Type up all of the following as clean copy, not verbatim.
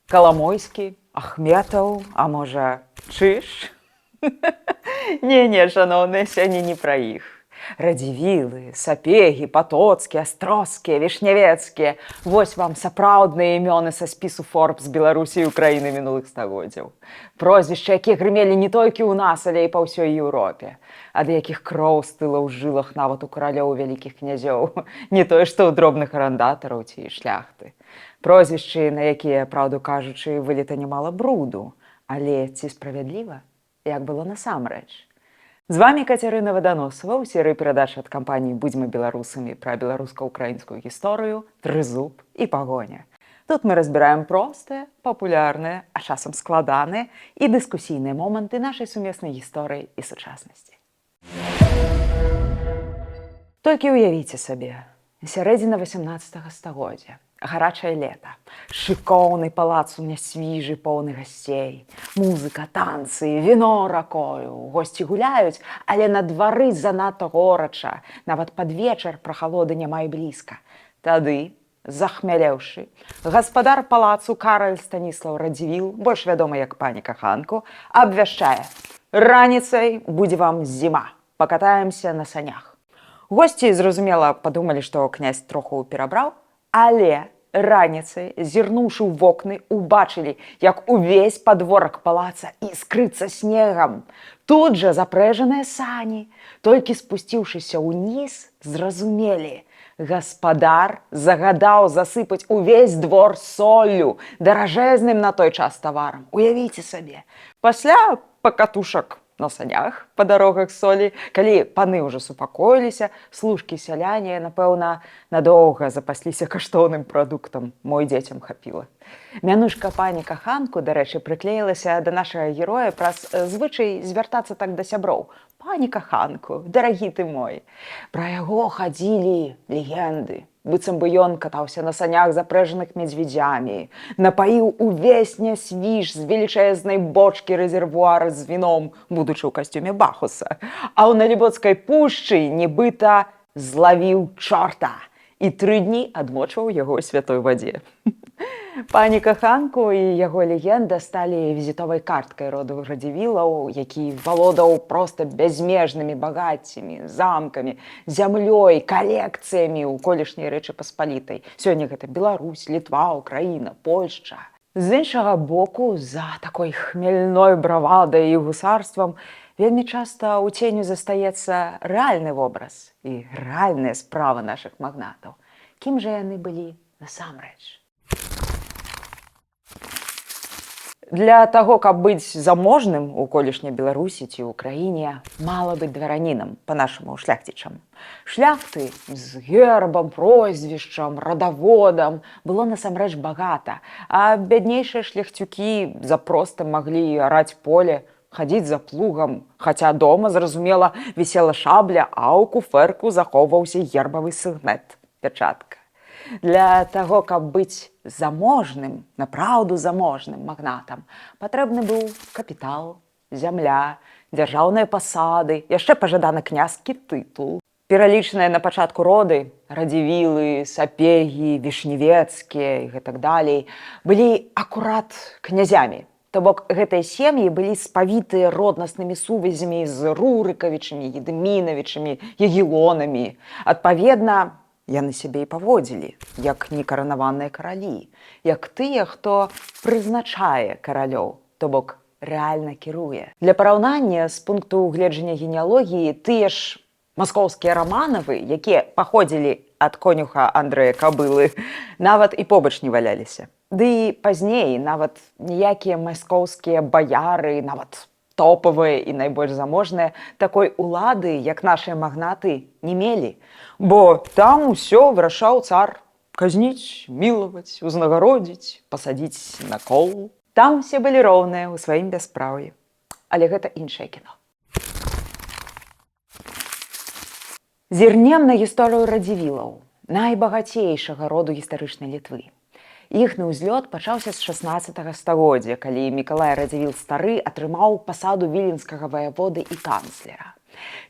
Каламойскі, Ахметаў, а можа, Чыш? Не, шаноўныя, сёння не пра іх. Радзівілы, Сапегі, Патоцкі, Астроскія, Вішнявецкія. Вось вам сапраўдныя імёны са спісу Forbes Беларусі і Украіны мінулых стагоддзяў. Прозвішчы, якія грымелі не толькі ў нас, але і па ўсёй Еўропе. Ад якіх кроў стыла ў жылах нават у каралёў вялікіх князёў. Не тое, што ў дробных арандатараў ці шляхты. Прозвішчы, на якія, праўду кажучы, выліта немала бруду. Але ці справядліва, як было насамрэч? З вами Кацярына Ваданосава ў серыі перадач ад кампаніі «Будзьма беларусамі» пра беларуска-украінскую гісторыю, трызуб і пагоня. Тут мы разбіраем простыя, папулярныя, а часам складаныя і дыскусійныя моманты нашай сумеснай гісторыі і сучаснасці. Толькі ўявіце сабе, сярэдзіна 18 стагоддзя. Гарачае лета, шыкоўны палац у нясвіжы, поўны гасцей, музыка, танцы, віно ракою. Госці гуляюць, але на двары занадта горача, нават пад вечар прахалоды няма і блізка. Тады, захмялеўшы, гаспадар палацу Караль Станіслаў Радзівіл, больш вядомы як пані Каханку, абвяшчае: раніцай будзе вам зіма, пакатаемся на санях. Госці, зразумела, падумалі, што князь троху перабраў, але раніцай, зірнуўшы ў вокны, убачылі, як увесь падворак палаца іскрыцца снегам. Тут жа запрэжаныя сані. Толькі спусціўшыся ўніз, зразумелі, гаспадар загадаў засыпаць увесь двор соллю, даражэзным на той час таварам. Уявіце сабе. Пасля пакатушак на санях па дарогах солі, калі паны ўжо супакоіліся, служкі сяляне, напэўна, надоўга запасліся каштоўным прадуктам. Мой дзецям хапіла. Мянушка пані Каханку, дарэчы, прыклеілася да нашага героя праз звычай звяртацца так да сяброў. Пані Каханку, дарагі ты мой. Пра яго хадзілі легенды. Быццам бы ён катаўся на санях, запрэжаных медзведзямі, напаіў увесь нясвіж з велічэзнай бочкі рэзервуара з віном, будучы ў касцюме Бахуса. А ў Налібоцкай пушчы нібыта злавіў чорта і 3 дні адмочваў яго ў святой вадзе. Пані Каханку і яго легенда сталі візітовай карткай роду Радзівілаў, які валодаў проста бязмежнымі багаццямі, замкамі, зямлёй, калекцыямі ў колішняй Рэчы Паспалітай. Сёння гэта Беларусь, Літва, Украіна, Польшча. З іншага боку, за такой хмельной бравадай і гусарствам вельмі часта ў ценю застаецца рэальны вобраз і рэальныя справы нашых магнатаў. Кім жа яны былі насамрэч? Для таго, каб быць заможным у колішняй Беларусі ці ў Украіне, мала быць дваранінам, па-нашаму шляхцічам. Шляхты з гербам, прозвішчам, радаводам было насамрэч багата, а бяднейшыя шляхцюкі запроста маглі араць поле, хадзіць за плугам, хаця дома, зразумела, вісела шабля, а ў куфэрку захоўваўся гербавы сігнет, пячатка. Для таго, каб быць заможным, напраўду заможным магнатам, патрэбны быў капітал, зямля, дзяржаўныя пасады, яшчэ пажаданы князькі тытул. Пералічаныя на пачатку роды Радзівілы, Сапегі, Вішневецкія і гэтак далей былі акурат князямі. То бок гэтыя сем'і былі спавітыя роднаснымі сувязямі з Рурыкавічамі, Едмінавічамі, Ягілонамі. Адпаведна, яны сябе і паводзілі, як некаранаваныя каралі, як тыя, хто прызначае каралёў, то бок рэальна кіруе. Для параўнання, з пункту гледжання генеалогіі, тыя ж маскоўскія Раманавы, якія паходзілі ад конюха Андрэя Кабылы, нават і побач не валяліся. Ды і пазней нават ніякія маскоўскія баяры, нават топавыя і найбольш заможныя, такой улады, як нашыя магнаты, не мелі. Бо там усё вырашаў цар: казніць, мілаваць, узнагародзіць, пасадзіць на кол. Там усе былі роўныя ў сваім бяспраўі. Але гэта іншае кіно. Зірнем на гісторыю Радзівілаў, найбагацейшага роду гістарычнай Літвы. Іхны ўзлёт пачаўся з 16 стагоддзя, калі Мікалай Радзівіл стары атрымаў пасаду віленскага ваяводы і канцлера.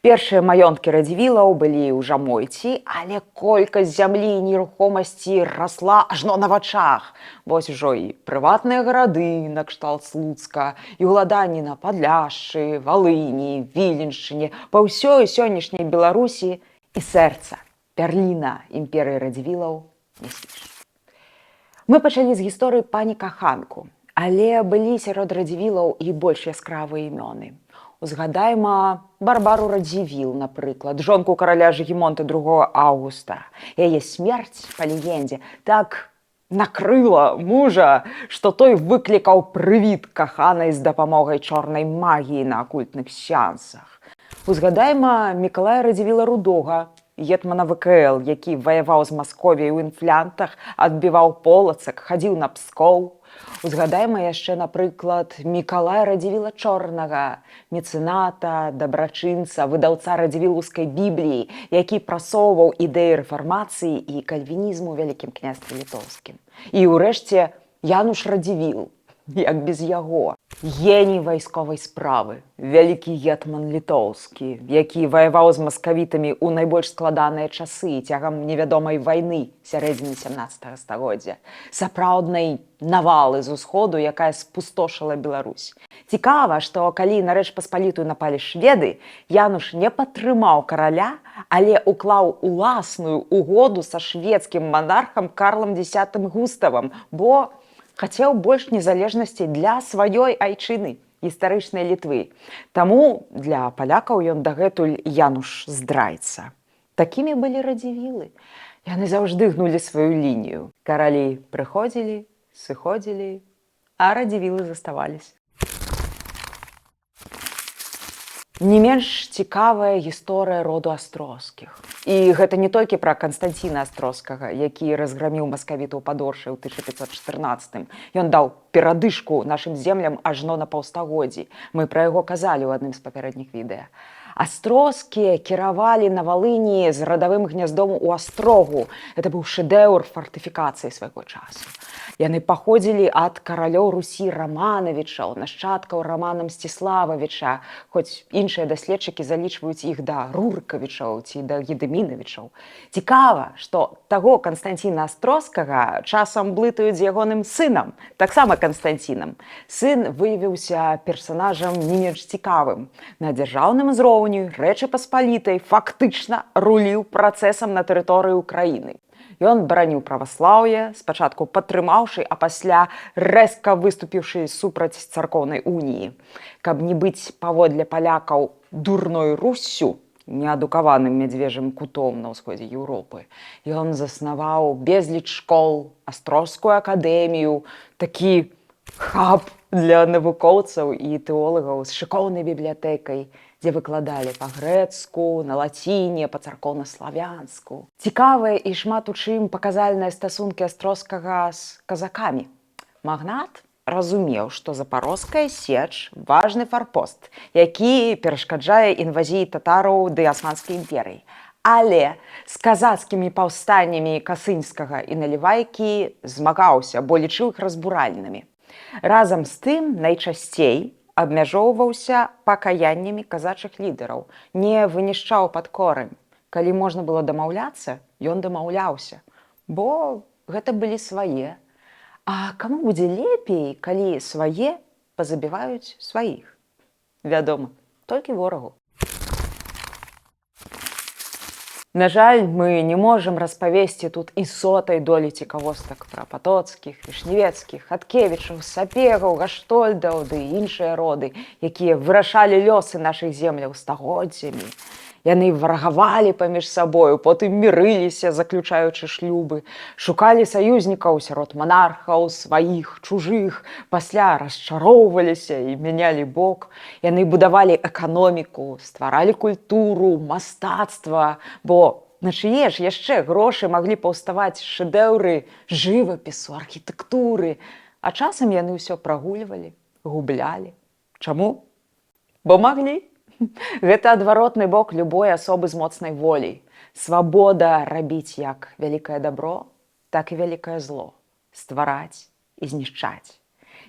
Першыя маёнткі радзівілаў былі ў Жамойці, але колькасць зямлі і нерухомасці расла ажно на вачах. Вось ужо і прыватныя гарады накшталт Слуцка, і ўладанні на Падляшшы, Валыні, Віленшчыне, па ўсёй сённяшняй Беларусі і сэрца, пярліна імперыі радзівілаў не спіш. Мы пачалі з гісторыі пані Каханку, але былі сярод радзівілаў і больш яскравыя імёны. Узгадайма Барбару Радзівіл, напрыклад, жонку караля Жыгімонта II Аўгуста. Яе смерць, па легендзе, так накрыла мужа, што той выклікаў прывід каханай з дапамогай чорнай магіі на акультных сеансах. Узгадайма Мікалая Радзівіла Рудога, гетмана ВКЛ, які ваяваў з Масковіяй у інфлянтах, адбіваў Полацак, хадзіў на Пскоў. Узгадайма яшчэ, напрыклад, Мікалая Радзівіла Чорнага, мецэната, дабрачынца, выдаўца радзівілаўскай бібліі, які прасоўваў ідэі рэфармацыі і кальвінізму ў Вялікім княстве літоўскім. І ўрэшце Януш Радзівіл, як без яго. Геній вайсковай справы, вялікі гетман літоўскі, які ваяваў з маскавітамі ў найбольш складаныя часы цягам невядомай вайны сярэдзіны 17 стагоддзя, сапраўднай навалы з усходу, якая спустошыла Беларусь. Цікава, што калі на Рэч Паспалітую напалі шведы, Януш не падтрымаў караля, але уклаў уласную угоду са шведскім манархам Карлам X Густавам, бо хацеў больш незалежнасці для сваёй айчыны, гістарычнай Літвы. Таму для палякаў ён дагэтуль Януш здрайца. Такімі былі радзівілы. Яны заўжды гнулі сваю лінію. Каралі прыходзілі, сыходзілі, а радзівілы заставаліся. Не менш цікавая гісторыя роду Астроскіх. І гэта не толькі пра Канстанціна Астроскага, які разграміў маскавітаў Падоршай у 1514. Ён даў перадышку нашым землям ажно на паўстагоддзі. Мы пра яго казалі ў адным з папярэдніх відэа. Астроскія кіравалі на Валыні з радавым гняздом у Астрогу. Это быў шэдэўр фартыфікацыі свайго часу. Яны паходзілі ад каралёў Русі Раманавічаў, нашчадкаў Рамана Мсціслававіча, хоць іншыя даследчыкі залічваюць іх да Руркавічаў ці да Гедымінавічаў. Цікава, што таго Канстанціна Астроскага часам блытаюць з ягоным сынам, таксама Канстанцінам. Сын выявіўся персанажам не менш цікавым. На дзяржаўным узроўні Рэчы Паспалітай фактычна руліў працэсам на тэрыторыі Украіны. Ён бараніў праваслаўе, спачатку падтрымаўшы, а пасля рэзка выступіўшы супраць царкоўнай уніі. Каб не быць паводле палякаў дурной Руссю, неадукаваным мядзвежым кутом на ўсходзе Еўропы, ён заснаваў безліч школ, Астрожскую акадэмію, такі хаб для навукоўцаў і тэолагаў з шыкоўнай бібліятэкай, дзе выкладалі па-грэцку, на лаціне, па-царкоўна-славянску. Цікавыя і шмат у чым паказальныя стасункі Астроскага з казакамі. Магнат разумеў, што Запарожская сеч – важны фарпост, які перашкаджае інвазіі татараў ды Асманскай імперыі. Але з казацкімі паўстаннямі Касынскага і Налівайкі змагаўся, бо лічыў іх разбуральнымі. Разам з тым найчасцей абмяжоўваўся пакаяннямі казачых лідараў, не вынішчаў пад корань. Калі можна было дамаўляцца, ён дамаўляўся, бо гэта былі свае. А каму будзе лепей, калі свае пазабіваюць сваіх? Вядома, толькі ворагу. На жаль, мы не можам распавесці тут і сотай долі цікавостак пра Патоцкіх, Вішневецкіх, Хаткевічаў, Сапегаў, Гаштольдаў ды іншыя роды, якія вырашалі лёсы нашых земляў стагоддзямі. Яны варагавалі паміж сабою, потым мірыліся, заключаючы шлюбы, шукалі саюзнікаў сярод манархаў, сваіх, чужых, пасля расчароўваліся і мянялі бок. Яны будавалі эканоміку, стваралі культуру, мастацтва, бо на чые ж яшчэ грошы маглі паўставаць шэдэўры жывапісу, архітэктуры, а часам яны ўсё прагульвалі, гублялі. Чаму? Бо маглі. Гэта адваротны бок любой асобы з моцнай воляй. Свабода рабіць як вялікае дабро, так і вялікае зло. Ствараць і знішчаць.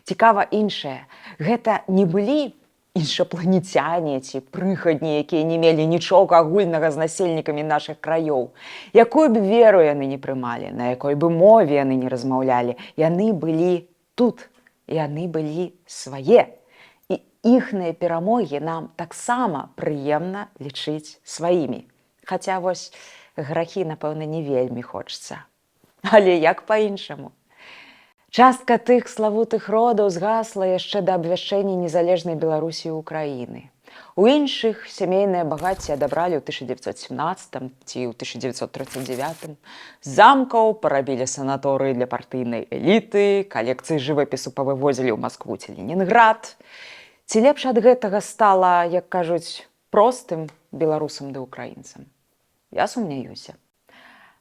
Цікава іншае. Гэта не былі іншапланецяне ці прыхадні, якія не мелі нічога агульнага з насельнікамі нашых краёў. Якую б веру яны не прымалі, на якой бы мове яны не размаўлялі, яны былі тут, яны былі свае. І іхныя перамогі нам таксама прыемна лічыць сваімі. Хаця вось грахі, напэўна, не вельмі хочацца. Але як па-іншаму? Частка тых славутых родаў згасла яшчэ да абвяшчэння незалежнай Беларусі і Украіны. У іншых сямейнае багацце адабралі ў 1917 ці ў 1939. З замкаў парабілі санаторыі для партыйнай эліты, калекцыі жывапісу павывозілі ў Маскву ці Ленінград. Ці лепш ад гэтага стала, як кажуць, простым беларусам ды украінцам? Я сумняюся.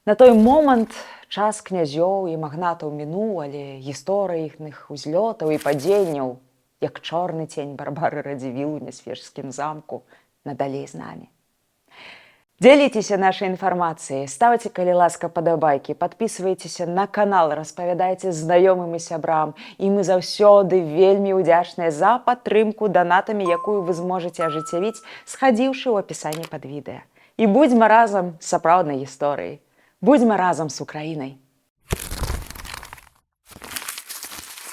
На той момант час князёў і магнатаў мінуў, але гісторыя іхных узлётаў і падзенняў, як чорны цень Барбары Радзівіл у Нясвежскім замку, надалей з намі. Дзеліцеся нашай інфармацыяй, ставайце, калі ласка, падабайкі, падпісвайцеся на канал, распавядайце знаёмым і сябрам. І мы заўсёды вельмі ўдзячныя за падтрымку донатамі, якую вы зможаце ажыццявіць, схадзіўшы ў апісанні пад відэа. І будзьма разам з сапраўднай гісторыяй. Будзьма разам з Украінай!